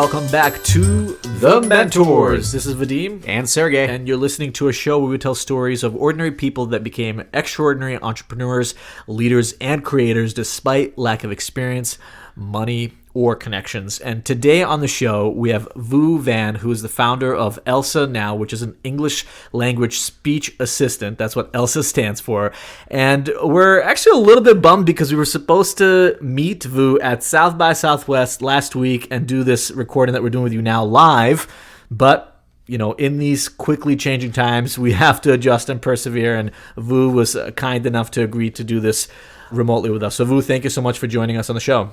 Welcome back to The Mentors. This is Vadim and Sergey, and you're listening to a show where we tell stories of ordinary people that became extraordinary entrepreneurs, leaders, and creators despite lack of experience, money, or connections. And today on the show, we have Vu Van, who is the founder of ELSA Now, which is an English language speech assistant. That's what ELSA stands for. And we're actually a little bit bummed because we were supposed to meet Vu at South by Southwest last week and do this recording that we're doing with you now live. But in these quickly changing times, we have to adjust and persevere. And Vu was kind enough to agree to do this remotely with us. So Vu, thank you so much for joining us on the show.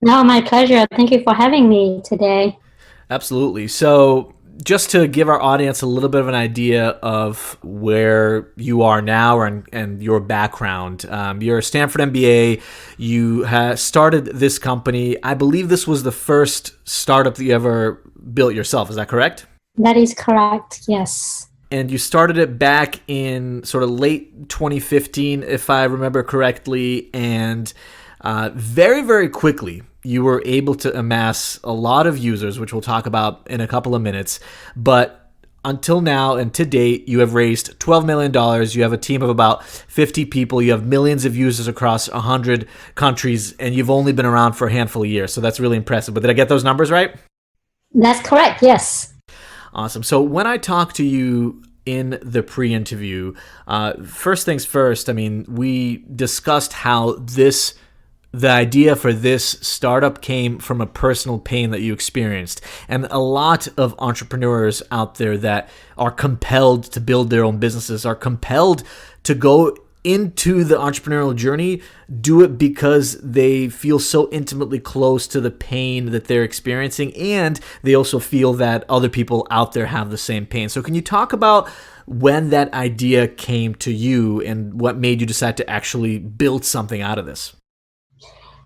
No, my pleasure. Thank you for having me today. Absolutely. So just to give our audience a little bit of an idea of where you are now and your background, you're a Stanford MBA. You started this company. I believe this was the first startup that you ever built yourself. Is that correct? That is correct, yes. And you started it back in sort of late 2015, if I remember correctly. And very, very quickly, you were able to amass a lot of users, which we'll talk about in a couple of minutes. But until now and to date, you have raised $12 million. You have a team of about 50 people. You have millions of users across 100 countries, and you've only been around for a handful of years. So that's really impressive. But did I get those numbers right? That's correct, yes. Awesome. So when I talked to you in the pre-interview, first things first, we discussed how the idea for this startup came from a personal pain that you experienced. And a lot of entrepreneurs out there that are compelled to build their own businesses, are compelled to go into the entrepreneurial journey, do it because they feel so intimately close to the pain that they're experiencing, and they also feel that other people out there have the same pain. So can you talk about when that idea came to you and what made you decide to actually build something out of this?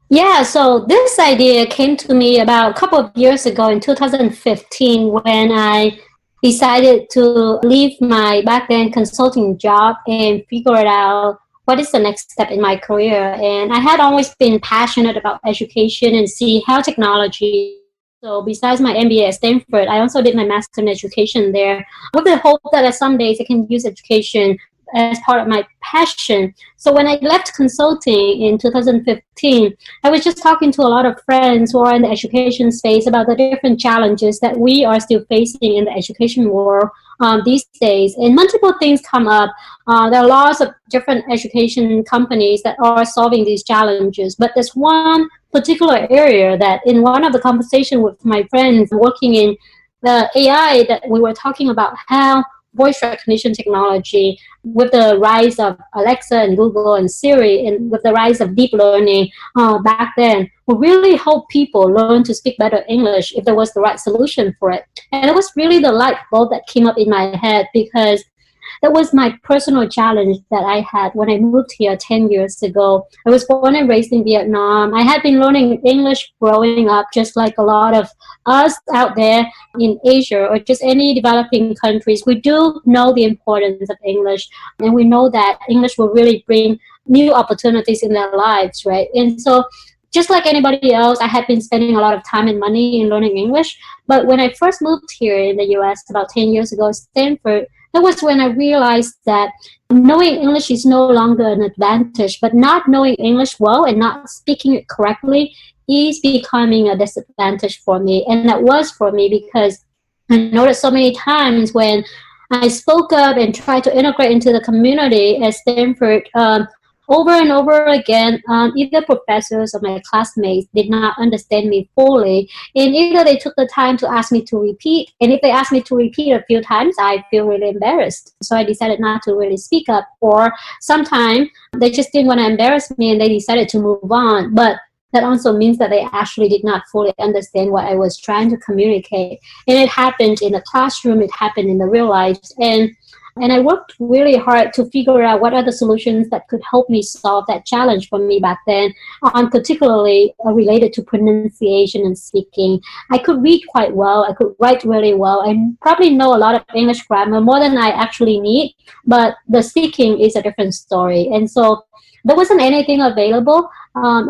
Yeah, so this idea came to me about a couple of years ago in 2015 when I decided to leave my back then consulting job and figure out what is the next step in my career. And I had always been passionate about education and see how technology. So besides my MBA at Stanford, I also did my master in education there with the hope that some days I can use education as part of my passion. So when I left consulting in 2015, I was just talking to a lot of friends who are in the education space about the different challenges that we are still facing in the education world these days. And multiple things come up. There are lots of different education companies that are solving these challenges. But there's one particular area that in one of the conversations with my friends working in the AI that we were talking about how voice recognition technology, with the rise of Alexa and Google and Siri, and with the rise of deep learning back then, would really help people learn to speak better English if there was the right solution for it. And it was really the light bulb that came up in my head because that was my personal challenge that I had when I moved here 10 years ago. I was born and raised in Vietnam. I had been learning English growing up, just like a lot of us out there in Asia or just any developing countries. We do know the importance of English, and we know that English will really bring new opportunities in their lives, right? And so just like anybody else, I had been spending a lot of time and money in learning English. But when I first moved here in the US about 10 years ago at Stanford, that was when I realized that knowing English is no longer an advantage, but not knowing English well and not speaking it correctly is becoming a disadvantage for me. And that was for me because I noticed so many times when I spoke up and tried to integrate into the community at Stanford, over and over again, either professors or my classmates did not understand me fully, and either they took the time to ask me to repeat, and if they asked me to repeat a few times, I feel really embarrassed. So I decided not to really speak up, or sometimes they just didn't want to embarrass me and they decided to move on. But that also means that they actually did not fully understand what I was trying to communicate. And it happened in the classroom, it happened in the real life. And I worked really hard to figure out what are the solutions that could help me solve that challenge for me back then, particularly related to pronunciation and speaking. I could read quite well. I could write really well. I probably know a lot of English grammar, more than I actually need, but the speaking is a different story. And so there wasn't anything available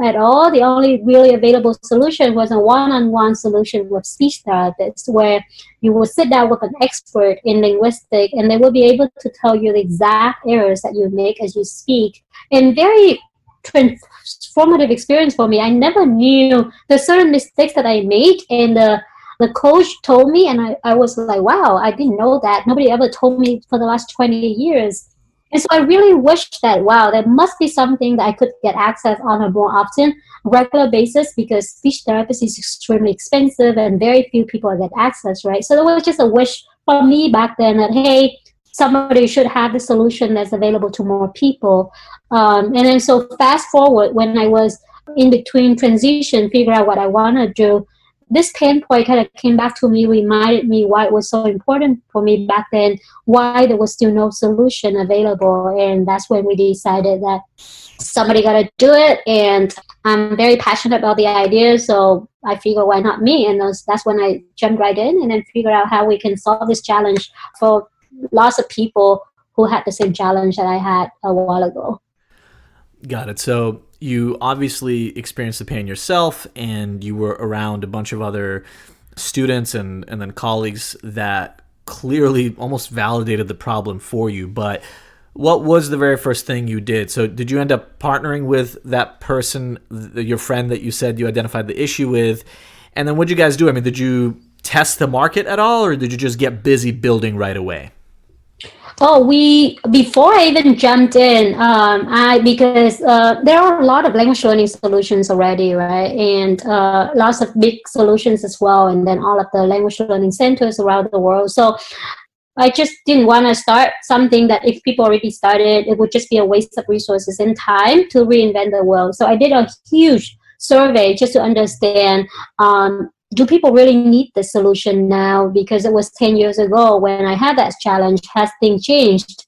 at all. The only really available solution was a one-on-one solution with speech therapists, where you will sit down with an expert in linguistics and they will be able to tell you the exact errors that you make as you speak. And very transformative experience for me. I never knew the certain mistakes that I made, and the coach told me, and I was like, wow, I didn't know that. Nobody ever told me for the last 20 years. And so I really wished that, wow, there must be something that I could get access on a more often, regular basis, because speech therapy is extremely expensive and very few people get access, right? So it was just a wish for me back then that, hey, somebody should have the solution that's available to more people. And then so fast forward, when I was in between transition, figure out what I want to do, this pain point kind of came back to me, reminded me why it was so important for me back then, why there was still no solution available. And that's when we decided that somebody got to do it. And I'm very passionate about the idea, so I figure, why not me? And that's when I jumped right in and then figured out how we can solve this challenge for lots of people who had the same challenge that I had a while ago. Got it. So you obviously experienced the pain yourself, and you were around a bunch of other students and then colleagues that clearly almost validated the problem for you. But what was the very first thing you did? So did you end up partnering with that person, your friend that you said you identified the issue with? And then what did you guys do? I mean, did you test the market at all, or did you just get busy building right away? Oh, before I even jumped in, because there are a lot of language learning solutions already, right? And lots of big solutions as well, and then all of the language learning centers around the world. So I just didn't want to start something that if people already started, it would just be a waste of resources and time to reinvent the world. So I did a huge survey just to understand, do people really need the solution now? Because it was 10 years ago when I had that challenge. Has things changed?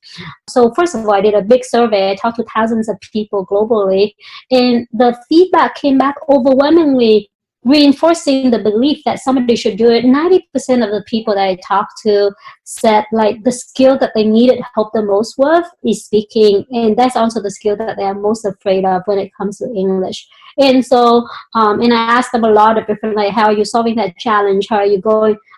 So first of all, I did a big survey. I talked to thousands of people globally, and the feedback came back overwhelmingly reinforcing the belief that somebody should do it. 90% of the people that I talked to said like the skill that they needed help the most with is speaking, and that's also the skill that they are most afraid of when it comes to English. And so, and I asked them a lot of different, like, how are you solving that challenge? How are you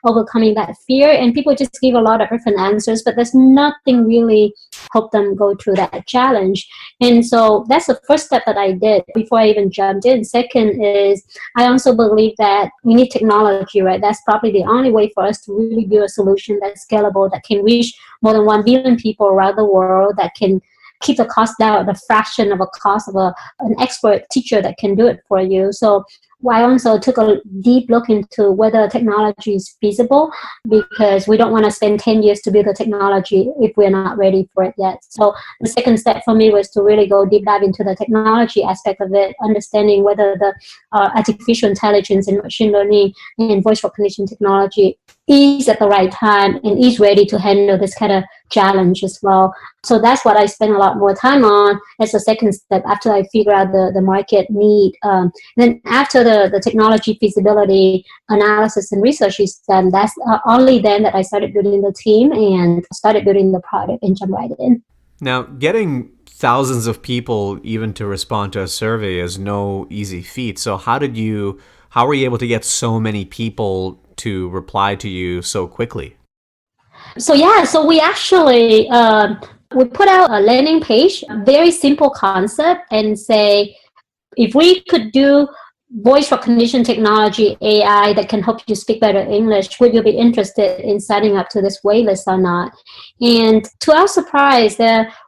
overcoming that fear? And people just give a lot of different answers, but there's nothing really help them go through that challenge. And so that's the first step that I did before I even jumped in. Second is I also believe that we need technology, right? That's probably the only way for us to really build a solution that's scalable, that can reach more than 1 billion people around the world, that can keep the cost down, the fraction of a cost of an expert teacher that can do it for you. So I also took a deep look into whether technology is feasible, because we don't want to spend 10 years to build the technology if we're not ready for it yet. So the second step for me was to really go deep dive into the technology aspect of it, understanding whether the artificial intelligence and machine learning and voice recognition technology is at the right time and is ready to handle this kind of challenge as well. So that's what I spend a lot more time on as a second step after I figure out the market need. Then after the technology feasibility analysis and research is done, that's only then that I started building the team and started building the product and jump right in. Now, getting thousands of people even to respond to a survey is no easy feat. So how were you able to get so many people to reply to you so quickly? So we actually we put out a landing page, very simple concept, and say, if we could do voice recognition technology, AI, that can help you speak better English, would you be interested in signing up to this waitlist or not? And to our surprise,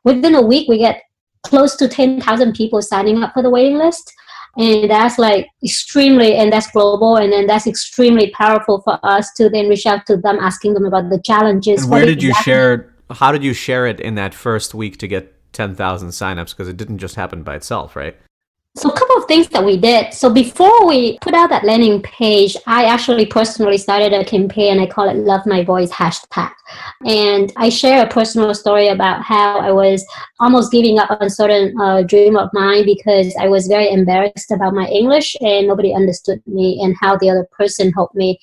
within a week, we get close to 10,000 people signing up for the waiting list. And that's like extremely, and that's global, and then that's extremely powerful for us to then reach out to them, asking them about the challenges. And where did you share it? How did you share it in that first week to get 10,000 signups? Because it didn't just happen by itself, right? So a couple of things that we did. So before we put out that landing page, I actually personally started a campaign. I call it Love My Voice hashtag. And I share a personal story about how I was almost giving up on certain dream of mine because I was very embarrassed about my English and nobody understood me and how the other person helped me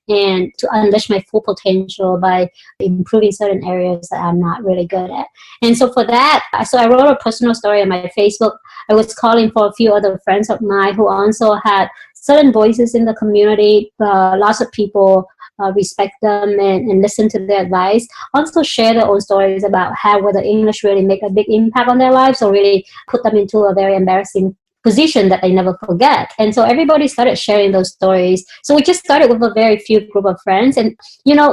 and to unleash my full potential by improving certain areas that I'm not really good at. And so for that, so I wrote a personal story on my Facebook. I was calling for a few other friends of mine who also had certain voices in the community. Lots of people respect them and listen to their advice. Also share their own stories about how whether English really make a big impact on their lives or really put them into a very embarrassing position that they never forget. And so everybody started sharing those stories. So we just started with a very few group of friends. And,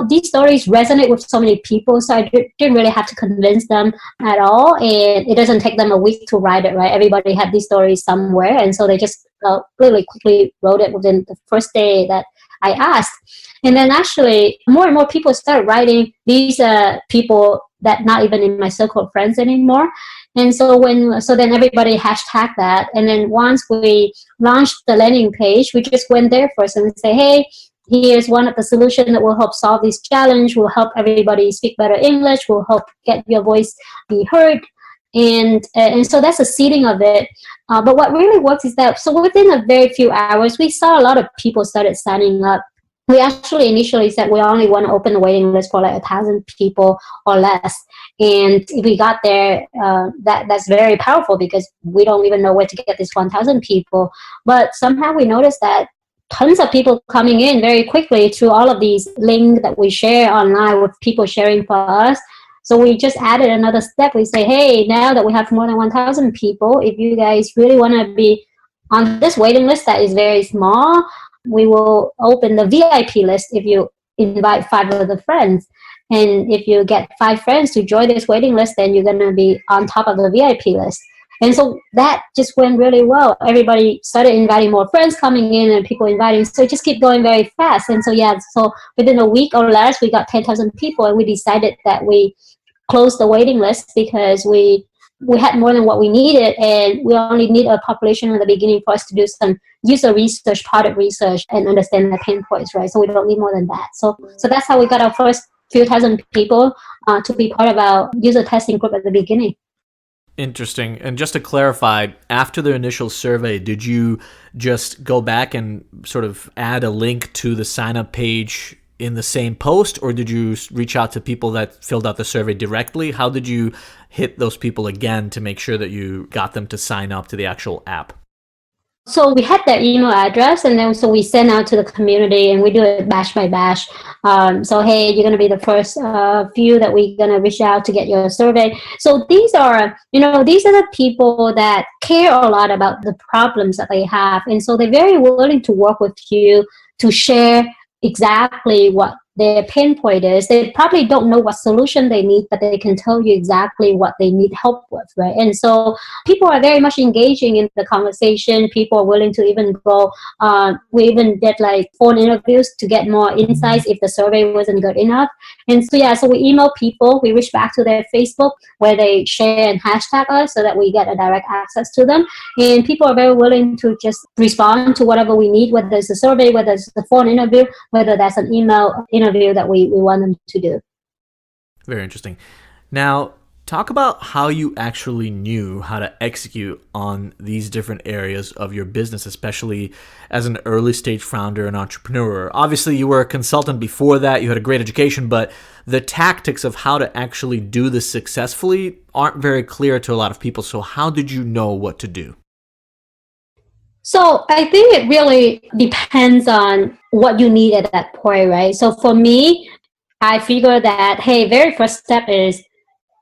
these stories resonate with so many people. So I didn't really have to convince them at all. And it doesn't take them a week to write it, right? Everybody had these stories somewhere. And so they just really quickly wrote it within the first day that I asked. And then actually more and more people started writing. These people that not even in my circle of friends anymore. And so then everybody hashtag that. And then once we launched the landing page, we just went there first and say, hey, here's one of the solutions that will help solve this challenge, will help everybody speak better English, will help get your voice be heard. And so that's the seeding of it. But what really works is that, so within a very few hours, we saw a lot of people started signing up. We actually initially said we only want to open the waiting list for like 1,000 people or less. And if we got there, that's very powerful because we don't even know where to get this 1,000 people. But somehow we noticed that tons of people coming in very quickly through all of these links that we share online with people sharing for us. So we just added another step. We say, hey, now that we have more than 1,000 people, if you guys really want to be on this waiting list that is very small, we will open the VIP list if you invite 5 other friends. And if you get 5 friends to join this waiting list, then you're going to be on top of the VIP list. And so that just went really well. Everybody started inviting more friends coming in and people inviting. So it just kept going very fast. And so, so within a week or less, we got 10,000 people. And we decided that we closed the waiting list because we had more than what we needed. And we only need a population in the beginning for us to do some user research, product research, and understand the pain points, right? So we don't need more than that. So that's how we got our first few thousand people to be part of our user testing group at the beginning. Interesting. And just to clarify, after the initial survey, did you just go back and sort of add a link to the sign-up page in the same post, or did you reach out to people that filled out the survey directly? How did you hit those people again to make sure that you got them to sign up to the actual app? So we had their email address, and then so we send out to the community, and we do it batch by batch. So hey, you're going to be the first few that we're going to reach out to get your survey. So these are the people that care a lot about the problems that they have, and so they're very willing to work with you to share exactly what their pain point is. They probably don't know what solution they need, but they can tell you exactly what they need help with, right? And so people are very much engaging in the conversation. People are willing to even go, we even did like phone interviews to get more insights if the survey wasn't good enough. And so, so we email people, we reach back to their Facebook where they share and hashtag us so that we get a direct access to them. And people are very willing to just respond to whatever we need, whether it's a survey, whether it's a phone interview, whether that's an email interview that we want them to do. Very interesting. Now, talk about how you actually knew how to execute on these different areas of your business, especially as an early stage founder and entrepreneur. Obviously, you were a consultant before that. You had a great education, but the tactics of how to actually do this successfully aren't very clear to a lot of people. So how did you know what to do? So I think it really depends on what you need at that point, right? So for me, I figure that, hey, very first step is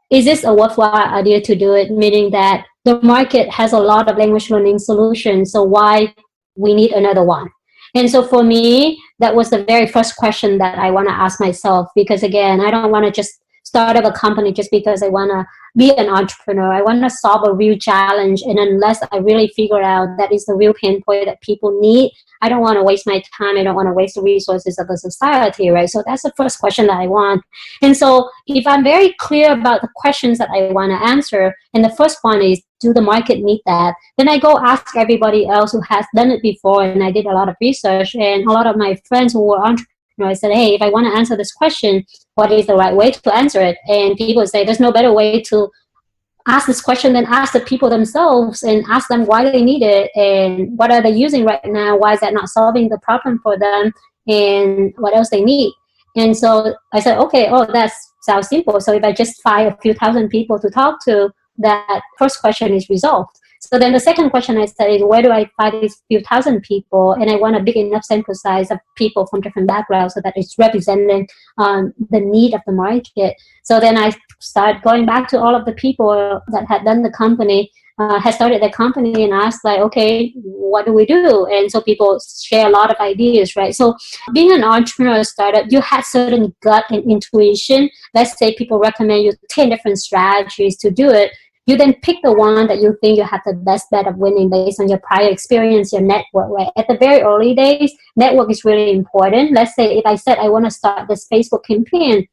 this a worthwhile idea to do it? Meaning that the market has a lot of language learning solutions, so why we need another one? And so for me, that was the very first question that I want to ask myself, because again, I don't want to just start up a company just because I want to be an entrepreneur. I want to solve a real challenge. And unless I really figure out that is the real pain point that people need, I don't want to waste my time. I don't want to waste the resources of the society, right? So that's the first question that I want. And so if I'm very clear about the questions that I want to answer, and the first one is, do the market need that? Then I go ask everybody else who has done it before, and I did a lot of research, and a lot of my friends who were entrepreneurs, I said, hey, if I want to answer this question, what is the right way to answer it? And people say, there's no better way to ask this question, then ask the people themselves and ask them why they need it and what are they using right now, why is that not solving the problem for them, and what else they need. And so I said, okay, that sounds simple. So if I just find a few thousand people to talk to, that first question is resolved. So then the second question I said is, where do I find these few thousand people? And I want a big enough sample size of people from different backgrounds so that it's representing the need of the market. So then I started going back to all of the people that had done the company, had started the company, and asked like, okay, what do we do? And so people share a lot of ideas, right? So being an entrepreneur startup, you had certain gut and intuition. Let's say people recommend you 10 different strategies to do it. You then pick the one that you think you have the best bet of winning based on your prior experience, your network, right? At the very early days, network is really important. Let's say if I said I want to start this Facebook campaign,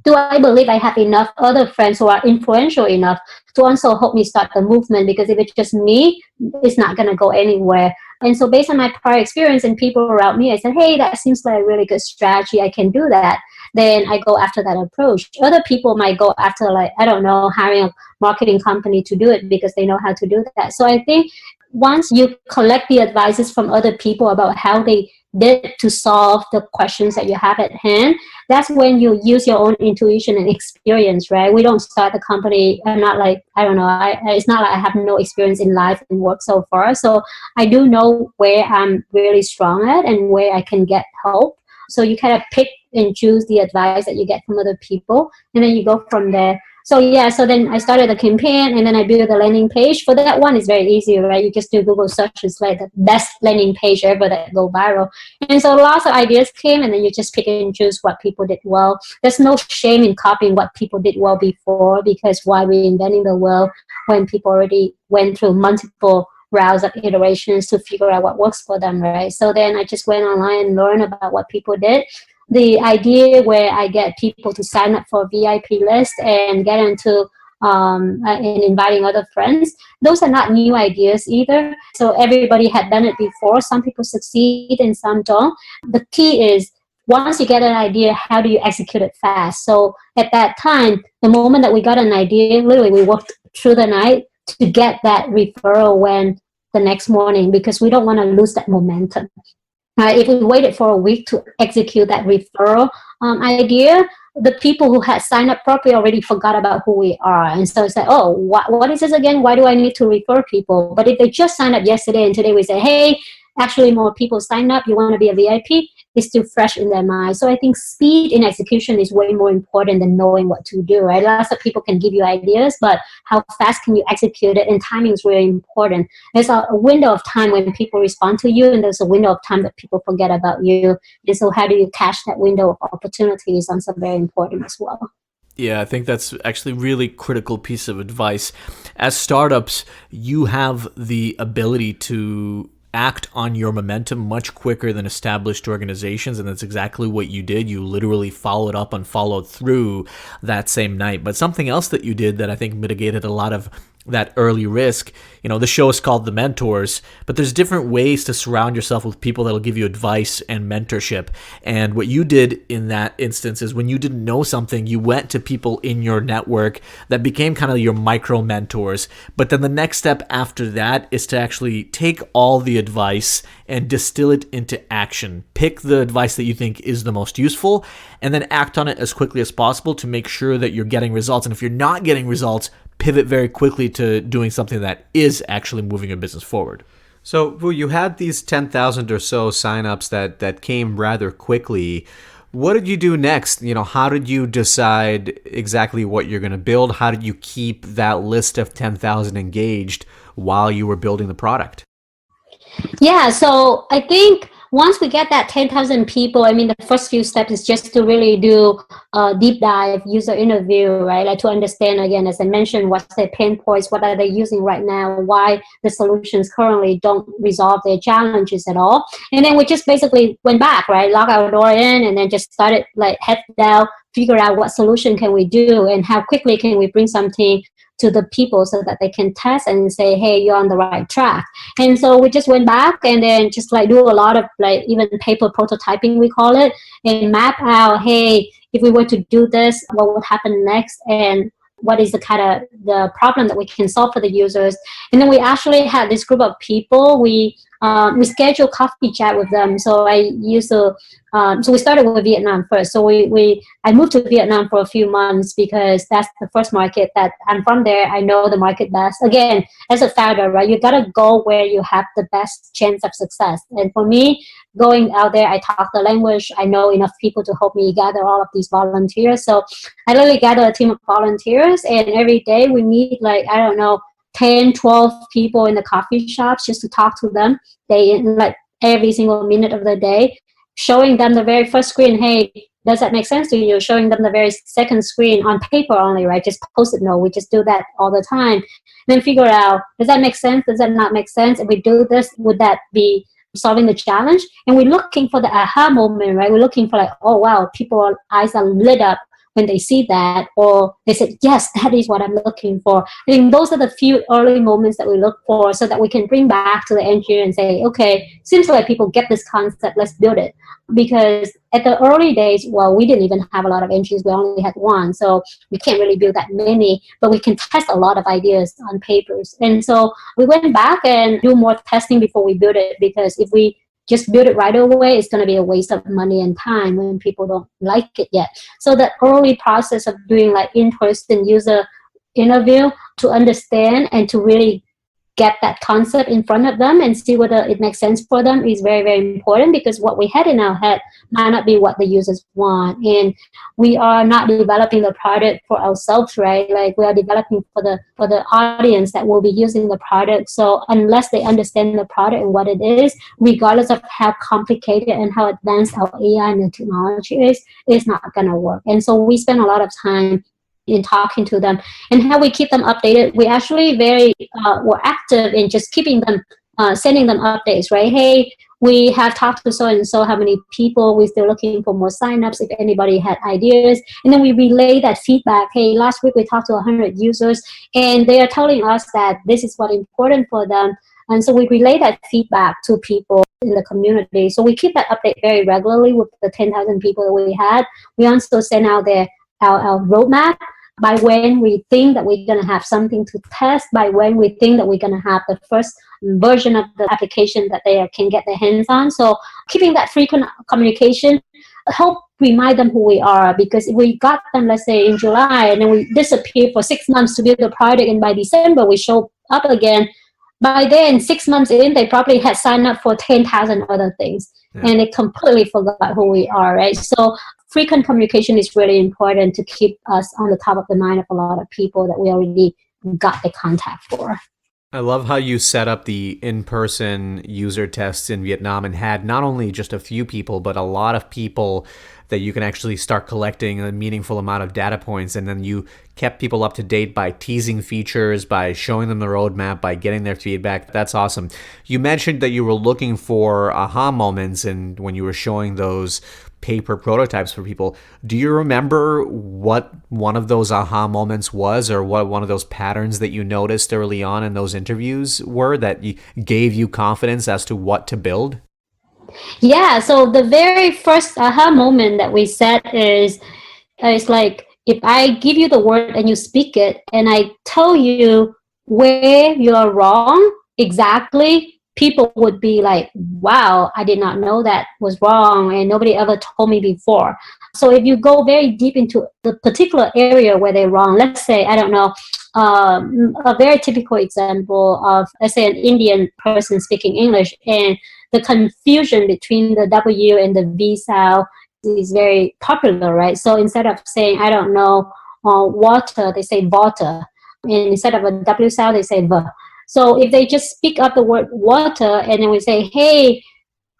do I believe I have enough other friends who are influential enough to also help me start the movement? Because if it's just me, it's not going to go anywhere. And so based on my prior experience and people around me, I said, hey, that seems like a really good strategy. I can do that. Then I go after that approach. Other people might go after, like, I don't know, hiring a marketing company to do it because they know how to do that. So I think once you collect the advices from other people about how they did to solve the questions that you have at hand, that's when you use your own intuition and experience, right? We don't start the company. I'm not like, I don't know, it's not like I have no experience in life and work so far. So I do know where I'm really strong at and where I can get help. So you kind of pick and choose the advice that you get from other people, and then you go from there. So then I started the campaign, and then I built a landing page. For that one, it's very easy, right? You just do Google searches, like the best landing page ever that go viral. And so lots of ideas came, and then you just pick and choose what people did well. There's no shame in copying what people did well before, because why reinventing the wheel when people already went through multiple rounds of iterations to figure out what works for them, right? So then I just went online and learned about what people did. The idea where I get people to sign up for a VIP list and get into and inviting other friends, those are not new ideas either. So everybody had done it before. Some people succeed and some don't. The key is, once you get an idea, how do you execute it fast? So at that time, the moment that we got an idea, literally we worked through the night to get that referral when the next morning, because we don't want to lose that momentum. If we waited for a week to execute that referral idea, the people who had signed up properly already forgot about who we are. And so it's like, oh, what is this again? Why do I need to refer people? But if they just signed up yesterday and today we say, hey, actually more people signed up, you want to be a VIP, it's still fresh in their mind. So I think speed in execution is way more important than knowing what to do, right? Lots of people can give you ideas, but how fast can you execute it? And timing is really important. There's a window of time when people respond to you, and there's a window of time that people forget about you. And so how do you catch that window of opportunity is also very important as well. Yeah, I think that's actually really critical piece of advice. As startups, you have the ability to act on your momentum much quicker than established organizations, and that's exactly what you did. You literally followed up and followed through that same night. But something else that you did that I think mitigated a lot of that early risk, the show is called The Mentors, but there's different ways to surround yourself with people that'll give you advice and mentorship. And what you did in that instance is, when you didn't know something, you went to people in your network that became kind of your micro mentors. But then the next step after that is to actually take all the advice and distill it into action. Pick the advice that you think is the most useful, and then act on it as quickly as possible to make sure that you're getting results. And if you're not getting results, pivot very quickly to doing something that is actually moving your business forward. So, Vu, you had these 10,000 or so signups that came rather quickly. What did you do next? How did you decide exactly what you're going to build? How did you keep that list of 10,000 engaged while you were building the product? Yeah, so I think once we get that 10,000 people, the first few steps is just to really do a deep dive user interview, right? Like to understand, again, as I mentioned, what's their pain points, what are they using right now, why the solutions currently don't resolve their challenges at all. And then we just basically went back, right? Log our door in, and then just started like head down, figure out what solution can we do and how quickly can we bring something to the people so that they can test and say, hey, you're on the right track. And so we just went back and then just like do a lot of like even paper prototyping, we call it, and map out, hey, if we were to do this, what would happen next? And what is the kind of the problem that we can solve for the users. And then we actually had this group of people. We scheduled coffee chat with them. So I used to so we started with Vietnam first. So I moved to Vietnam for a few months because that's the first market that I'm from there. I know the market best. Again, as a founder, right, you gotta go where you have the best chance of success. And for me, going out there, I talk the language. I know enough people to help me gather all of these volunteers. So I literally gather a team of volunteers, and every day we meet, like, I don't know, 10, 12 people in the coffee shops just to talk to them. They, like, every single minute of the day, showing them the very first screen. Hey, does that make sense to you? Showing them the very second screen on paper only, right? Just post-it note. We just do that all the time. Then figure out, does that make sense? Does that not make sense? If we do this, would that be solving the challenge? And we're looking for the aha moment, right? We're looking for, like, oh wow, people's eyes are lit up when they see that, or they said, yes, that is what I'm looking for. I think those are the few early moments that we look for, so that we can bring back to the engineer and say, okay, seems like people get this concept, let's build it. Because at the early days, well, we didn't even have a lot of engineers, we only had one, so we can't really build that many, but we can test a lot of ideas on papers. And so we went back and do more testing before we build it, because if we just build it right away, it's going to be a waste of money and time when people don't like it yet. So the early process of doing, like, in-person user interview to understand and to really get that concept in front of them and see whether it makes sense for them is very, very important, because what we had in our head might not be what the users want. And we are not developing the product for ourselves, right? Like, we are developing for the audience that will be using the product. So unless they understand the product and what it is, regardless of how complicated and how advanced our AI and the technology is, it's not going to work. And so we spend a lot of time in talking to them. And how we keep them updated, we actually were active in just keeping them, sending them updates, right? Hey, we have talked to so and so, how many people, we're still looking for more signups if anybody had ideas. And then we relay that feedback. Hey, last week we talked to 100 users and they are telling us that this is what's important for them. And so we relay that feedback to people in the community. So we keep that update very regularly with the 10,000 people that we had. We also send out our roadmap by when we think that we're going to have something to test, by when we think that we're going to have the first version of the application that they can get their hands on. So keeping that frequent communication help remind them who we are, because if we got them, let's say, in July, and then we disappear for 6 months to build the product, and by December we show up again, by then, 6 months in, they probably had signed up for 10,000 other things. Yeah. And they completely forgot who we are, right? So frequent communication is really important to keep us on the top of the mind of a lot of people that we already got the contact for. I love how you set up the in-person user tests in Vietnam and had not only just a few people, but a lot of people that you can actually start collecting a meaningful amount of data points. And then you kept people up to date by teasing features, by showing them the roadmap, by getting their feedback. That's awesome. You mentioned that you were looking for aha moments, and when you were showing those paper prototypes for people, do you remember what one of those aha moments was, or what one of those patterns that you noticed early on in those interviews were that gave you confidence as to what to build? Yeah, so the very first aha moment that we set is like, if I give you the word and you speak it, and I tell you where you're wrong exactly, people would be like, wow, I did not know that was wrong, and nobody ever told me before. So if you go very deep into the particular area where they're wrong, let's say, I don't know, a very typical example of, let's say, an Indian person speaking English, and the confusion between the W and the V sound is very popular, right? So instead of saying, I don't know, water, they say water. And instead of a W sound, they say V. So if they just speak up the word water, and then we say, hey,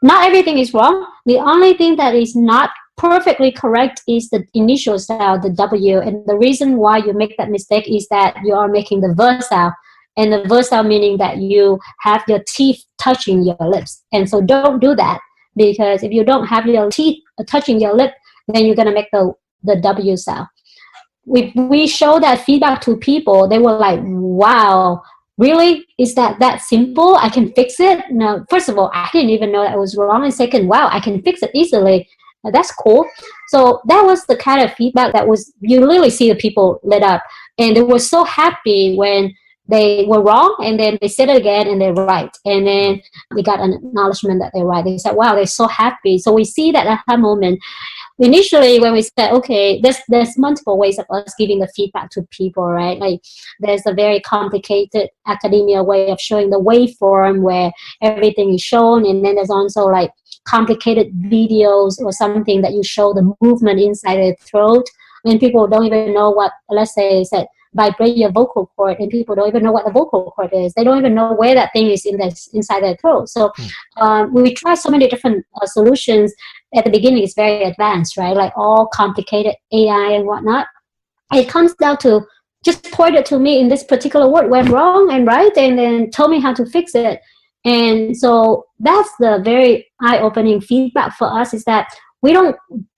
not everything is wrong. The only thing that is not perfectly correct is the initial sound, the W. And the reason why you make that mistake is that you are making the V sound. And the V sound meaning that you have your teeth touching your lips. And so don't do that, because if you don't have your teeth touching your lip, then you're going to make the W sound. We show that feedback to people, they were like, wow, really? Is that simple? I can fix it? No, first of all, I didn't even know that was wrong. And second, wow, I can fix it easily. That's cool. So that was the kind of feedback that was, you literally see the people lit up. And they were so happy when they were wrong, and then they said it again and they're right. And then we got an acknowledgement that they're right. They said, wow, they're so happy. So we see that aha moment. Initially, when we said, okay, there's multiple ways of us giving the feedback to people, right? Like there's a very complicated academia way of showing the waveform where everything is shown. And then there's also like complicated videos or something that you show the movement inside the throat. And people don't even know what, let's say, said vibrate your vocal cord, and people don't even know what the vocal cord is. They don't even know where that thing is inside their throat. So we try so many different solutions. At the beginning, it's very advanced, right? Like all complicated AI and whatnot. It comes down to just point it to me in this particular word went wrong and right, and then tell me how to fix it. And so that's the very eye-opening feedback for us, is that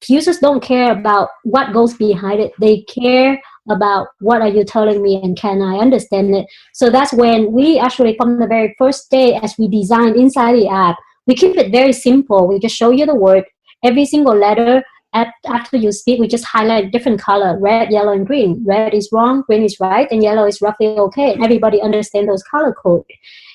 users don't care about what goes behind it. They care about what are you telling me and can I understand it. So that's when we actually, from the very first day as we designed inside the app, we keep it very simple. We just show you the word, every single letter. After you speak, we just highlight different color, red, yellow, and green. Red is wrong, green is right, and yellow is roughly okay. And everybody understands those color code.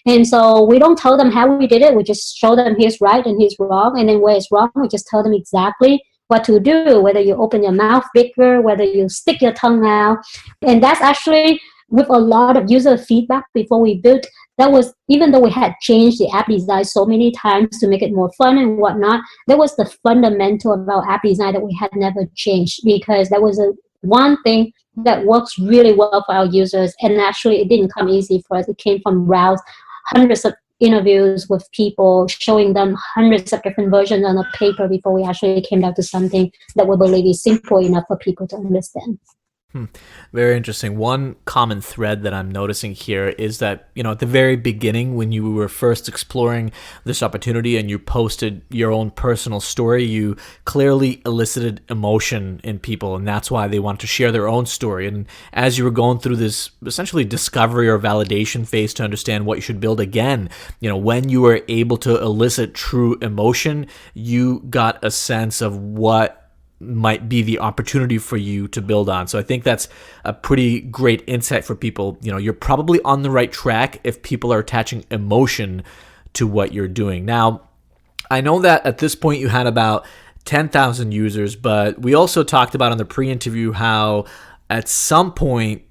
And so we don't tell them how we did it. We just show them here's right and here's wrong. And then where it's wrong, we just tell them exactly what to do, whether you open your mouth bigger, whether you stick your tongue out. And that's actually with a lot of user feedback before we built. That was, even though we had changed the app design so many times to make it more fun and whatnot, that was the fundamental of our app design that we had never changed, because that was one thing that works really well for our users. And actually, it didn't come easy for us. It came from hundreds of interviews with people, showing them hundreds of different versions on a paper before we actually came down to something that we believe is simple enough for people to understand. Very interesting. One common thread that I'm noticing here is that, at the very beginning, when you were first exploring this opportunity and you posted your own personal story, you clearly elicited emotion in people, and that's why they want to share their own story. And as you were going through this essentially discovery or validation phase to understand what you should build again, when you were able to elicit true emotion, you got a sense of what might be the opportunity for you to build on. So I think that's a pretty great insight for people. You're probably on the right track if people are attaching emotion to what you're doing. Now, I know that at this point you had about 10,000 users, but we also talked about on the pre-interview how at some point,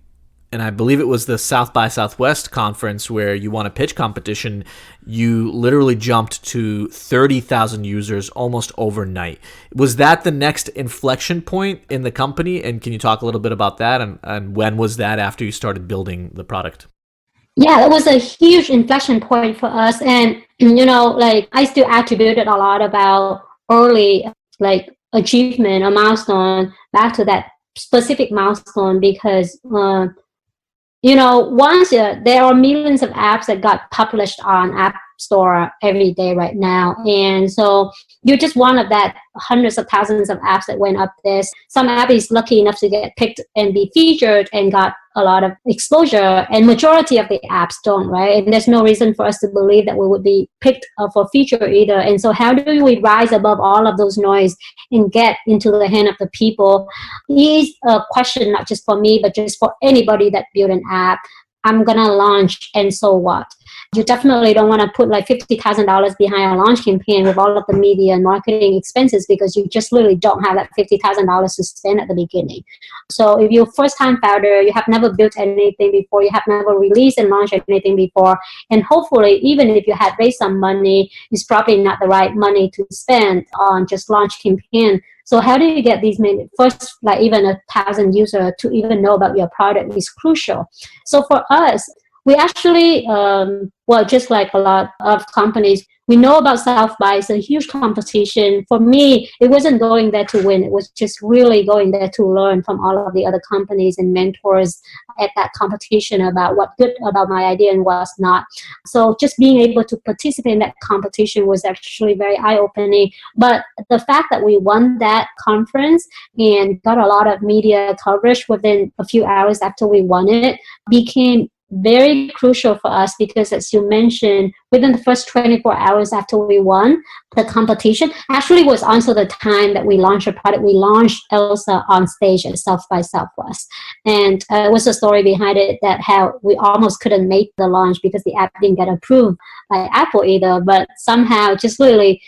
and I believe it was the South by Southwest conference where you won a pitch competition, you literally jumped to 30,000 users almost overnight. Was that the next inflection point in the company? And can you talk a little bit about that? And when was that after you started building the product? Yeah, that was a huge inflection point for us. And, I still attributed a lot about early, achievement or milestone back to that specific milestone, because once there are millions of apps that got published on App Store every day right now. And so you're just one of that hundreds of thousands of apps that went up there. Some app is lucky enough to get picked and be featured and got a lot of exposure, and majority of the apps don't, right? And there's no reason for us to believe that we would be picked for feature either. And so how do we rise above all of those noise and get into the hand of the people is a question not just for me, but just for anybody that built an app. I'm going to launch, and so what? You definitely don't want to put like $50,000 behind a launch campaign with all of the media and marketing expenses, because you just literally don't have that $50,000 to spend at the beginning. So if you're a first-time founder, you have never built anything before, you have never released and launched anything before, and hopefully even if you had raised some money, it's probably not the right money to spend on just launch campaign. So how do you get these first, even 1,000 users to even know about your product is crucial. So for us, we actually, just like a lot of companies, we know about South by. It's a huge competition. For me, it wasn't going there to win. It was just really going there to learn from all of the other companies and mentors at that competition about what's good about my idea and what's not. So just being able to participate in that competition was actually very eye-opening. But the fact that we won that conference and got a lot of media coverage within a few hours after we won it became very crucial for us because, as you mentioned, within the first 24 hours after we won the competition, actually was also the time that we launched a product. We launched ELSA on stage at South by Southwest. And it was a story behind it that how we almost couldn't make the launch because the app didn't get approved by Apple either. But somehow, just really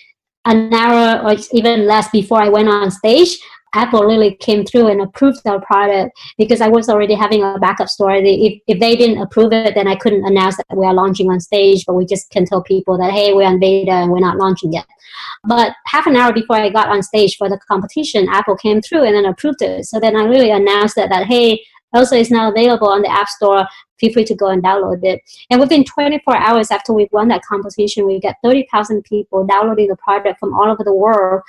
an hour or even less before I went on stage, Apple really came through and approved our product because I was already having a backup story. If they didn't approve it, then I couldn't announce that we are launching on stage, but we just can tell people that, hey, we're on beta and we're not launching yet. But half an hour before I got on stage for the competition, Apple came through and then approved it. So then I really announced that hey, ELSA is now available on the App Store. Feel free to go and download it. And within 24 hours after we won that competition, we got 30,000 people downloading the product from all over the world.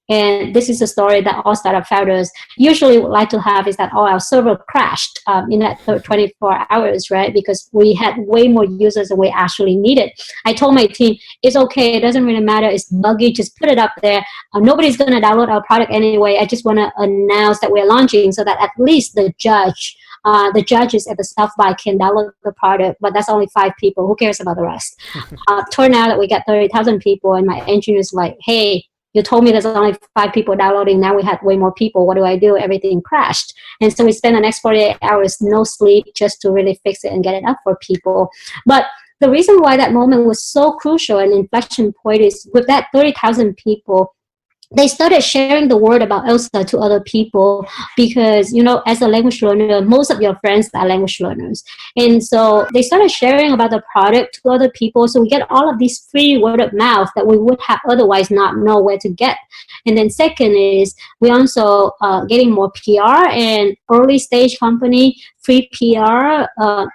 And this is a story that all startup founders usually would like to have, is that our server crashed in that 24 hours, right? Because we had way more users than we actually needed. I told my team, it's okay. It doesn't really matter. It's buggy. Just put it up there. Nobody's going to download our product anyway. I just want to announce that we're launching so that at least the judges at the South by can download the product, but that's only 5 people. Who cares about the rest? Turned out that we got 30,000 people, and my engineer's like, hey, you told me there's only 5 people downloading. Now we had way more people. What do I do? Everything crashed. And so we spent the next 48 hours, no sleep, just to really fix it and get it up for people. But the reason why that moment was so crucial and inflection point is with that 30,000 people, they started sharing the word about ELSA to other people because, as a language learner, most of your friends are language learners. And so they started sharing about the product to other people. So we get all of these free word of mouth that we would have otherwise not know where to get. And then second is we also getting more PR, and early stage company, free PR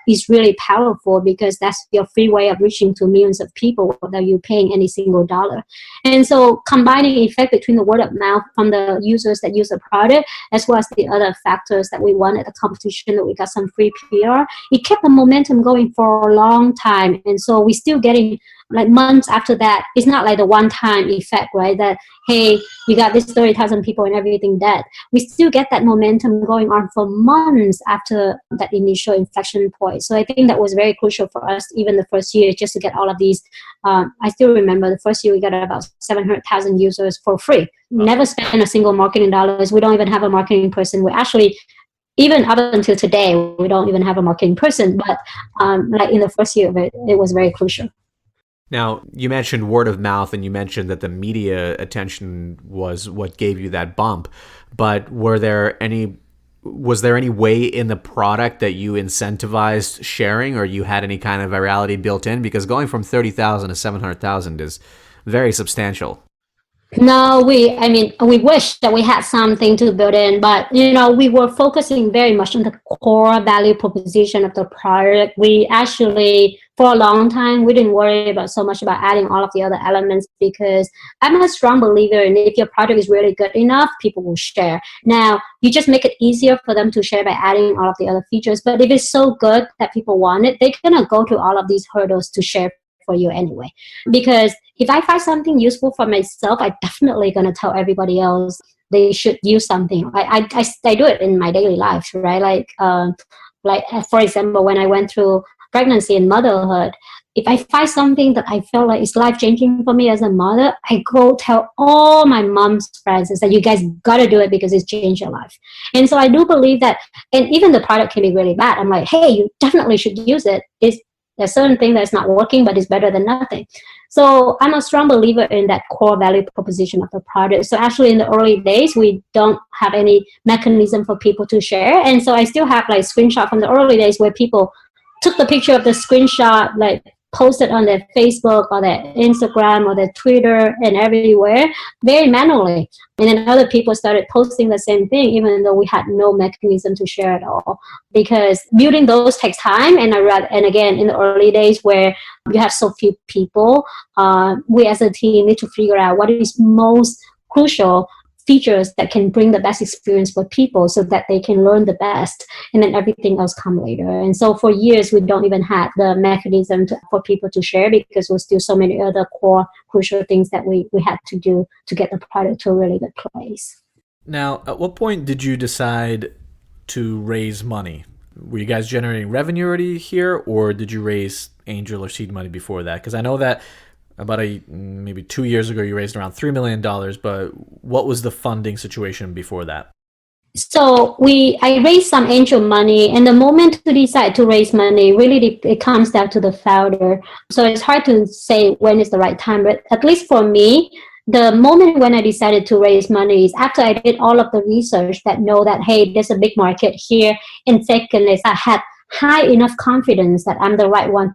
is really powerful because that's your free way of reaching to millions of people without you paying any single dollar. And so combining effect between the word of mouth from the users that use the product as well as the other factors that we won at the competition, that we got some free PR, it kept the momentum going for a long time. And so we're still getting, like, months after that. It's not like the one-time effect, right? That, hey, we got this 30,000 people and everything dead. We still get that momentum going on for months after that initial inflection point. So I think that was very crucial for us, even the first year, just to get all of these. I still remember the first year we got about 700,000 users for free. Never spent a single marketing dollars. We don't even have a marketing person. We actually, even up until today, we don't even have a marketing person. But like in the first year of it, it was very crucial. Now, you mentioned word of mouth, and you mentioned that the media attention was what gave you that bump. But was there any way in the product that you incentivized sharing, or you had any kind of virality built in? Because going from 30,000 to 700,000 is very substantial. No, we wish that we had something to build in, but we were focusing very much on the core value proposition of the product. We actually, for a long time, we didn't worry so much about adding all of the other elements, because I'm a strong believer in, if your product is really good enough, people will share. Now, you just make it easier for them to share by adding all of the other features. But if it's so good that people want it, they're gonna go through all of these hurdles to share for you anyway. Because if I find something useful for myself, I'm definitely going to tell everybody else they should use something. I do it in my daily life, right? Like for example, when I went through pregnancy and motherhood, if I find something that I feel like is life-changing for me as a mother, I go tell all my mom's friends that you guys got to do it because it's changed your life. And so I do believe that, and even the product can be really bad. I'm like, hey, you definitely should use it. There's certain thing that's not working, but it's better than nothing. So I'm a strong believer in that core value proposition of the product. So actually in the early days, we don't have any mechanism for people to share. And so I still have like screenshot from the early days where people took the picture of the screenshot, like posted on their Facebook or their Instagram or their Twitter and everywhere, very manually. And then other people started posting the same thing, even though we had no mechanism to share at all. Because building those takes time. And again, in the early days where you have so few people, we as a team need to figure out what is most crucial features that can bring the best experience for people so that they can learn the best, and then everything else come later. And so for years, we don't even have the mechanism for people to share, because there's still so many other core crucial things that we had to do to get the product to a really good place. Now, at what point did you decide to raise money? were you guys generating revenue already here, or did you raise angel or seed money before that? Because I know that about maybe 2 years ago you raised around $3 million, but what was the funding situation before that? So I raised some angel money, and the moment to decide to raise money, really it comes down to the founder. So it's hard to say when is the right time, but at least for me, the moment when I decided to raise money is after I did all of the research that know that, hey, there's a big market here. And second is I had high enough confidence that I'm the right one,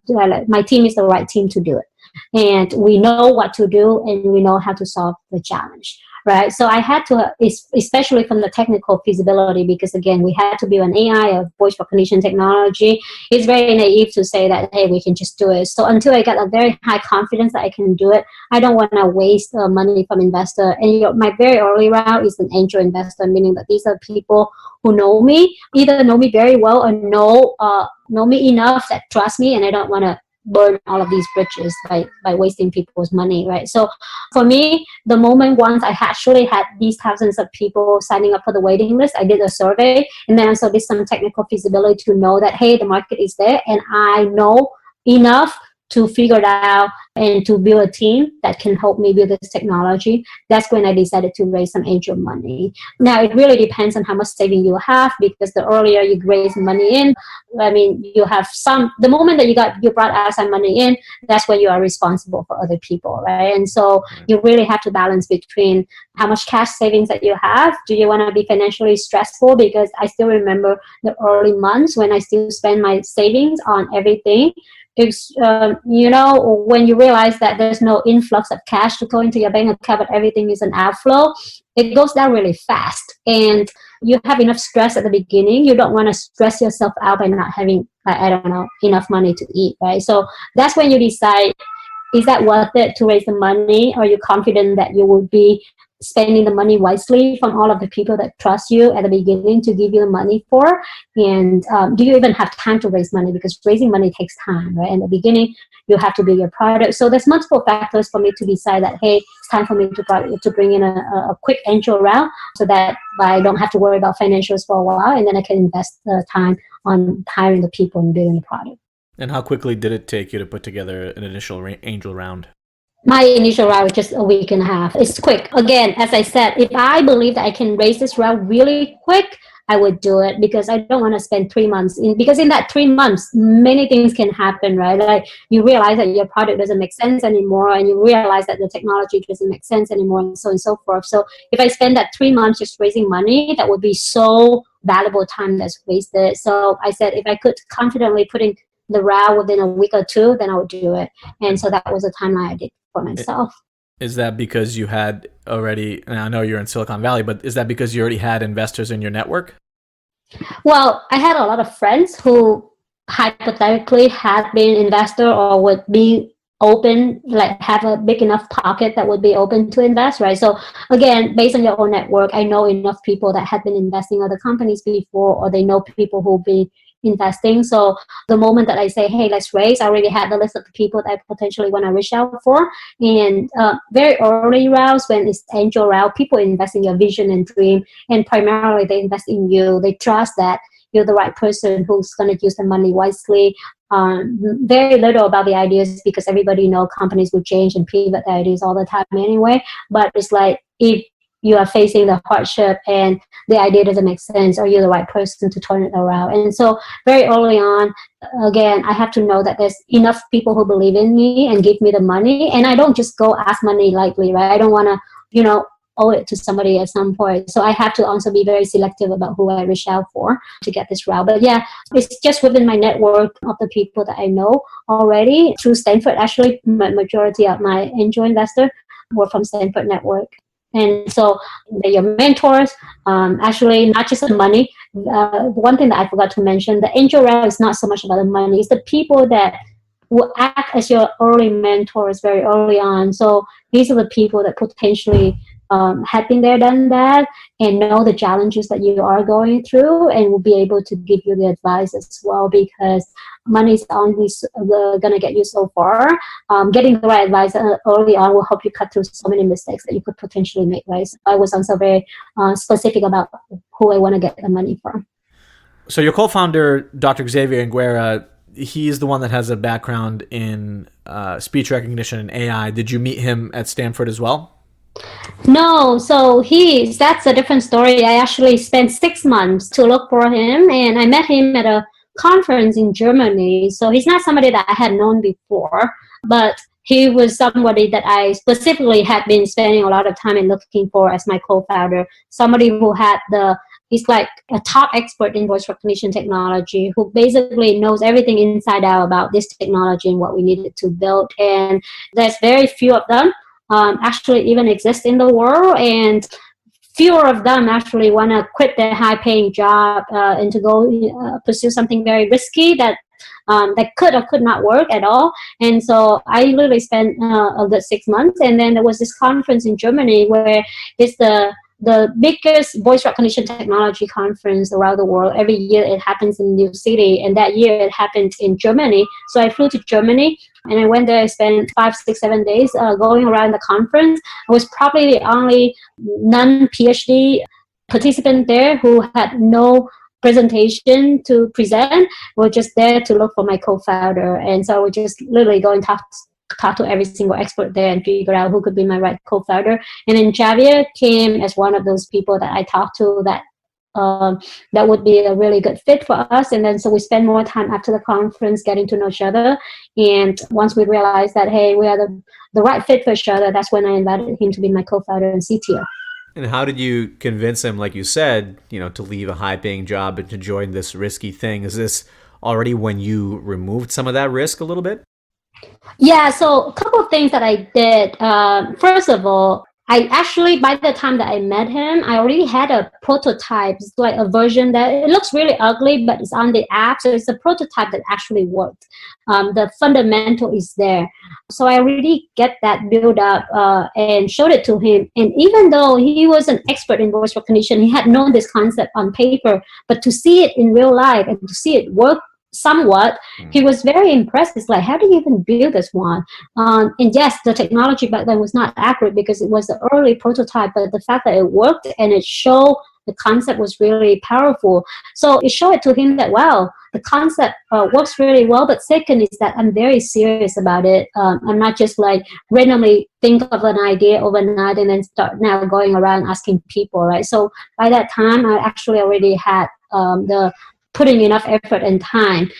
my team is the right team to do it. And we know what to do and we know how to solve the challenge. Right. So I had to, especially from the technical feasibility, because again, we had to build an AI, a voice recognition technology. It's very naive to say that, hey, we can just do it. So until I got a very high confidence that I can do it, I don't want to waste money from investor. And my very early route is an angel investor, meaning that these are people who know me, either know me very well or know me enough that trust me, and I don't want to burn all of these bridges by wasting people's money, right? So for me, the moment once I actually had these thousands of people signing up for the waiting list, I did a survey, and then also did some technical feasibility to know that, hey, the market is there, and I know enough to figure it out and to build a team that can help me build this technology. That's when I decided to raise some angel money. Now, it really depends on how much saving you have, because the earlier you raise money in, I mean, you have the moment that you brought outside money in, that's when you are responsible for other people, right? And so you really have to balance between how much cash savings that you have. Do you want to be financially stressful? Because I still remember the early months when I still spend my savings on everything. It's, when you realize that there's no influx of cash to go into your bank account, but everything is an outflow, it goes down really fast. And you have enough stress at the beginning. You don't want to stress yourself out by not having, enough money to eat, right? So that's when you decide, is that worth it to raise the money? Are you confident that you will be spending the money wisely from all of the people that trust you at the beginning to give you the money for? And do you even have time to raise money? Because raising money takes time, right? In the beginning, you have to build your product. So there's multiple factors for me to decide that, hey, it's time for me to bring in a quick angel round so that I don't have to worry about financials for a while, and then I can invest the time on hiring the people and building the product. And how quickly did it take you to put together an initial angel round? My initial round was just a week and a half. It's quick. Again, as I said, if I believe that I can raise this round really quick, I would do it, because I don't want to spend 3 months because in that 3 months, many things can happen, right? Like you realize that your product doesn't make sense anymore, and you realize that the technology doesn't make sense anymore, and so on and so forth. So if I spend that 3 months just raising money, that would be so valuable time that's wasted. So I said, if I could confidently put in the round within a week or two, then I would do it. And so that was the timeline I did for myself. Is that because you had already, and I know you're in Silicon Valley, but is that because you already had investors in your network? Well, I had a lot of friends who hypothetically had been investor or would be open, like have a big enough pocket that would be open to invest, right? So again, based on your own network, I know enough people that had been investing in other companies before, or they know people who'll be investing. So the moment that I say, hey, let's raise, I already had the list of the people that I potentially want to reach out for. And very early rounds, when it's angel round, people invest in your vision and dream, and primarily they invest in you. They trust that you're the right person who's going to use the money wisely. Very little about the ideas, because everybody know companies will change and pivot the ideas all the time anyway. But it's like, if you are facing the hardship and the idea doesn't make sense, are you the right person to turn it around? And so very early on, again, I have to know that there's enough people who believe in me and give me the money. And I don't just go ask money lightly, right? I don't want to, owe it to somebody at some point. So I have to also be very selective about who I reach out for to get this route. But yeah, it's just within my network of the people that I know already. Through Stanford, actually, majority of my angel investor were from Stanford network. And so they're your mentors, actually, not just the money. One thing that I forgot to mention, the angel round is not so much about the money. It's the people that will act as your early mentors very early on. So these are the people that potentially have been there, done that, and know the challenges that you are going through, and will be able to give you the advice as well, because money is only going to get you so far. Getting the right advice early on will help you cut through so many mistakes that you could potentially make, right? So I was also very specific about who I want to get the money from. So your co-founder, Dr. Xavier Nguera, he's the one that has a background in speech recognition and AI. Did you meet him at Stanford as well? No, that's a different story. I actually spent 6 months to look for him, and I met him at a conference in Germany. So he's not somebody that I had known before, but he was somebody that I specifically had been spending a lot of time in looking for as my co-founder, somebody who had he's like a top expert in voice recognition technology who basically knows everything inside out about this technology and what we needed to build. And there's very few of them actually even exist in the world, and fewer of them actually want to quit their high-paying job and to go pursue something very risky that could or could not work at all. And so I literally spent a good 6 months, and then there was this conference in Germany where it's the biggest voice recognition technology conference around the world. Every year it happens in New City, and that year it happened in Germany. So I flew to Germany, and I went there. I spent 5, 6, 7 days going around the conference. I was probably the only non-PhD participant there who had no presentation to present. We're just there to look for my co-founder, and so we just literally go and talk to every single expert there and figure out who could be my right co-founder. And then Javier came as one of those people that I talked to that would be a really good fit for us. And then so we spent more time after the conference getting to know each other. And once we realized that, hey, we are the right fit for each other, that's when I invited him to be my co-founder and CTO. And how did you convince him, like you said, to leave a high-paying job and to join this risky thing? Is this already when you removed some of that risk a little bit? Yeah, so a couple of things that I did. First of all, I actually, by the time that I met him, I already had a prototype. It's like a version that it looks really ugly, but it's on the app. So it's a prototype that actually worked. The fundamental is there. So I already get that build up and showed it to him. And even though he was an expert in voice recognition, he had known this concept on paper, but to see it in real life and to see it work somewhat, he was very impressed. It's like, how do you even build this one? And yes, the technology back then was not accurate because it was the early prototype, but the fact that it worked and it showed the concept was really powerful. So it showed it to him that, wow, the concept works really well. But second is that I'm very serious about it. I'm not just like randomly think of an idea overnight and then start now going around asking people, right? So by that time, I actually already had putting enough effort and time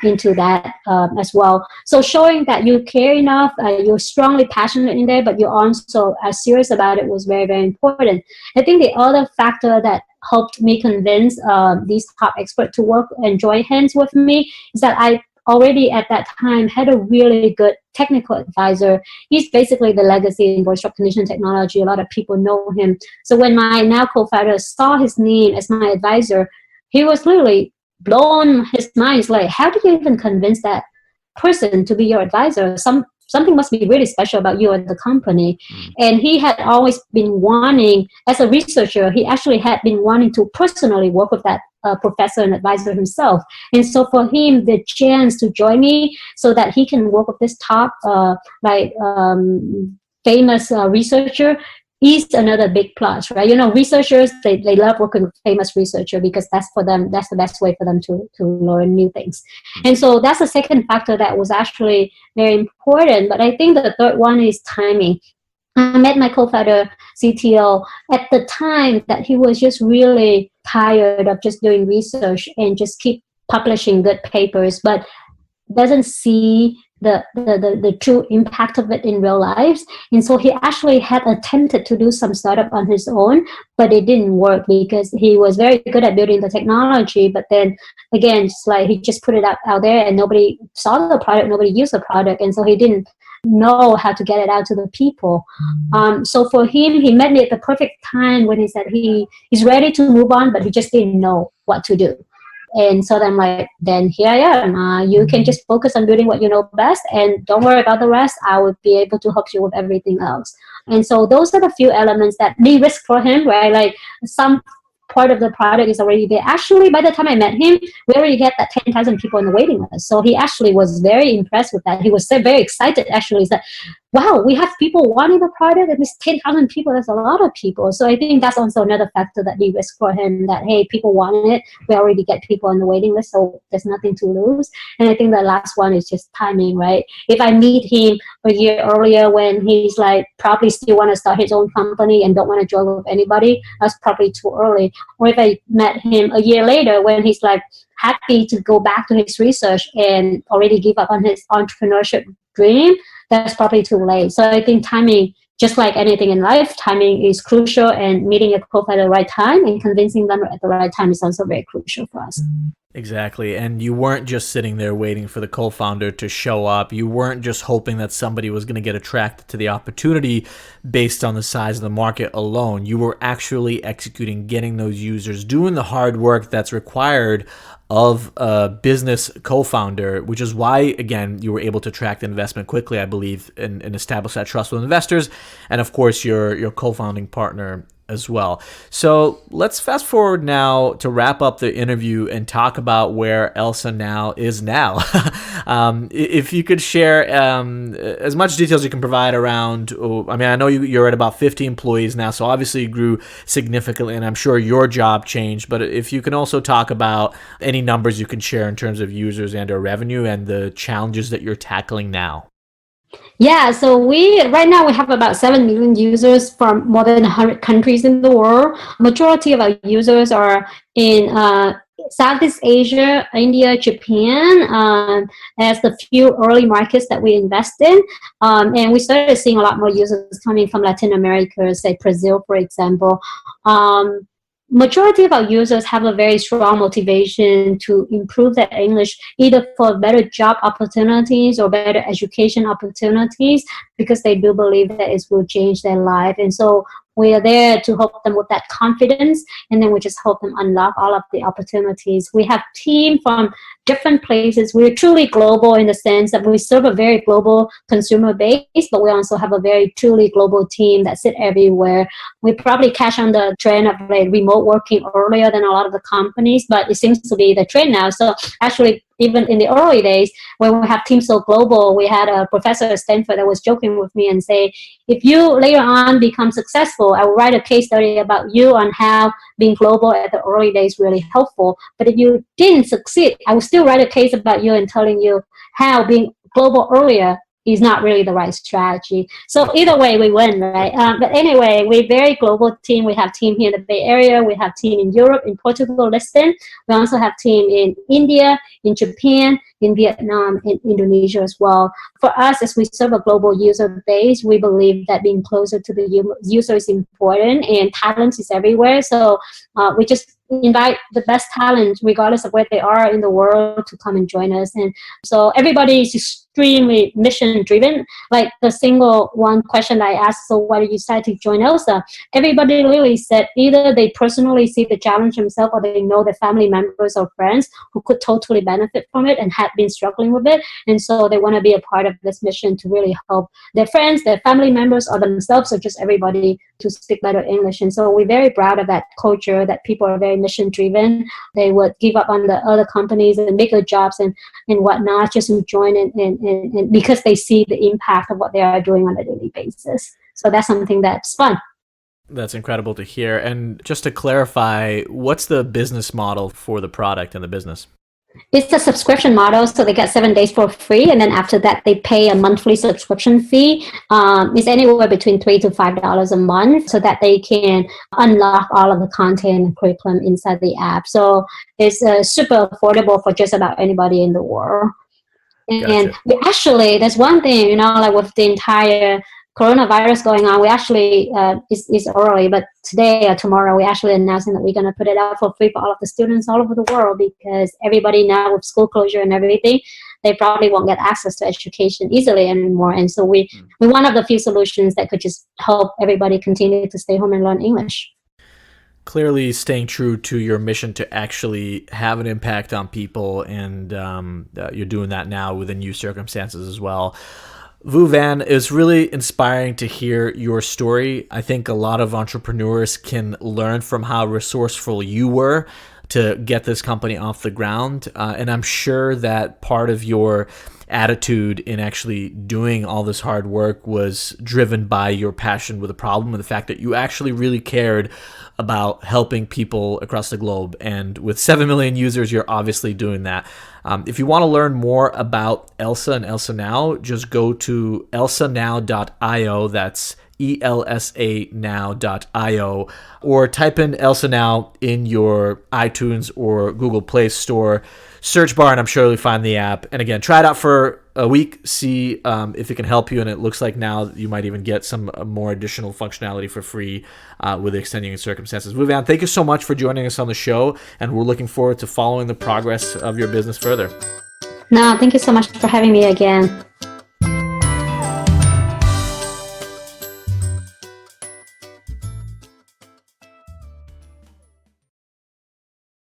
into that as well. So showing that you care enough, you're strongly passionate in there, but you also are serious about it was very, very important. I think the other factor that helped me convince these top experts to work and join hands with me is that I already at that time had a really good technical advisor. He's basically the legacy in voice recognition technology. A lot of people know him. So when my now co-founder saw his name as my advisor, he was literally blown his mind. It's like, how do you even convince that person to be your advisor? Something must be really special about you and the company. And he had always been wanting, as a researcher, he actually had been wanting to personally work with that professor and advisor himself. And so for him, the chance to join me so that he can work with this top famous researcher is another big plus, right? Researchers, they love working with famous researcher because that's the best way for them to learn new things. And so that's the second factor that was actually very important. But I think the third one is timing. I met my co-founder, CTO, at the time that he was just really tired of just doing research and just keep publishing good papers, but doesn't see the true impact of it in real life. And so he actually had attempted to do some startup on his own, but it didn't work because he was very good at building the technology. But then again, it's like he just put it out there and nobody saw the product, nobody used the product. And so he didn't know how to get it out to the people. So for him, he met me at the perfect time when he said he's ready to move on, but he just didn't know what to do. And so then I'm like, then here I am. You can just focus on doing what you know best and don't worry about the rest. I would be able to help you with everything else. And so those are the few elements that de-risk for him, right? Like some part of the product is already there. Actually, by the time I met him, we already get that 10,000 people on the waiting list. So he actually was very impressed with that. He was so very excited, actually, that wow, we have people wanting the product, and it's 10,000 people. That's a lot of people. So I think that's also another factor that we risk for him, that, hey, people want it. We already get people on the waiting list, so there's nothing to lose. And I think the last one is just timing, right? If I meet him a year earlier when he's like probably still want to start his own company and don't want to join with anybody, that's probably too early. Or if I met him a year later when he's like happy to go back to his research and already give up on his entrepreneurship dream, that's probably too late. So I think timing, just like anything in life, timing is crucial, and meeting a co-founder at the right time and convincing them at the right time is also very crucial for us. Exactly. And you weren't just sitting there waiting for the co-founder to show up. You weren't just hoping that somebody was going to get attracted to the opportunity based on the size of the market alone. You were actually executing, getting those users, doing the hard work that's required of a business co-founder, which is why, again, you were able to attract investment quickly, I believe, and establish that trust with investors. And of course, your co-founding partner as well. So let's fast forward now to wrap up the interview and talk about where ELSA Now is now. If you could share as much details you can provide around, I mean, I know you're at about 50 employees now, so obviously you grew significantly, and I'm sure your job changed, but if you can also talk about any numbers you can share in terms of users and or revenue and the challenges that you're tackling now. Yeah, so right now we have about 7 million users from more than 100 countries in the world. Majority of our users are in Southeast Asia, India, Japan, as the few early markets that we invest in. And we started seeing a lot more users coming from Latin America, say Brazil, for example. Majority of our users have a very strong motivation to improve their English, either for better job opportunities or better education opportunities, because they do believe that it will change their life. And so we are there to help them with that confidence, and then we just help them unlock all of the opportunities. We have team from different places. We're truly global in the sense that we serve a very global consumer base, but we also have a very truly global team that sit everywhere. We probably catch on the trend of like remote working earlier than a lot of the companies, but it seems to be the trend now. So actually, even in the early days, when we have teams so global, we had a professor at Stanford that was joking with me and say, if you later on become successful, I will write a case study about you on how being global at the early days really helpful. But if you didn't succeed, I will still write a case about you and telling you how being global earlier is not really the right strategy. So either way, we win, right? But anyway, we're a very global team. We have team here in the Bay Area. We have team in Europe, in Portugal, Lisbon. We also have team in India, in Japan, in Vietnam, in Indonesia as well. For us, as we serve a global user base, we believe that being closer to the user is important, and talent is everywhere. So we just invite the best talent, regardless of where they are in the world, to come and join us. And so everybody is extremely mission driven. Like the single one question I asked, so why did you decide to join ELSA? Everybody really said either they personally see the challenge themselves, or they know their family members or friends who could totally benefit from it and had been struggling with it. And so they want to be a part of this mission to really help their friends, their family members, or themselves, or just everybody to speak better English. And so we're very proud of that culture, that people are very mission driven. They would give up on the other companies and bigger jobs and whatnot, just to join and because they see the impact of what they are doing on a daily basis. So that's something that's fun. That's incredible to hear. And just to clarify, what's the business model for the product and the business? It's a subscription model, so they get 7 days for free, and then after that, they pay a monthly subscription fee. It's anywhere between $3 to $5 a month, so that they can unlock all of the content and curriculum inside the app. So it's super affordable for just about anybody in the world. And Gotcha. we actually, there's one thing, like with the entire coronavirus going on, we actually, it's early, but today or tomorrow, we're actually announcing that we're going to put it out for free for all of the students all over the world, because everybody now with school closure and everything, they probably won't get access to education easily anymore. And so we're one of the few solutions that could just help everybody continue to stay home and learn English. Clearly staying true to your mission to actually have an impact on people, and you're doing that now within new circumstances as well. Vu Van, is really inspiring to hear your story. I think a lot of entrepreneurs can learn from how resourceful you were to get this company off the ground. And I'm sure that part of your attitude in actually doing all this hard work was driven by your passion with a problem and the fact that you actually really cared about helping people across the globe. And with 7 million users, you're obviously doing that. If you want to learn more about ELSA and ELSA Now, just go to elsanow.io. That's ELSA now.io, or type in ELSA Now in your iTunes or Google Play Store search bar, and I'm sure you'll find the app. And again, try it out for a week, see if it can help you. And it looks like now you might even get some more additional functionality for free with the extenuating circumstances. Vivian, thank you so much for joining us on the show, and we're looking forward to following the progress of your business further. No, thank you so much for having me again.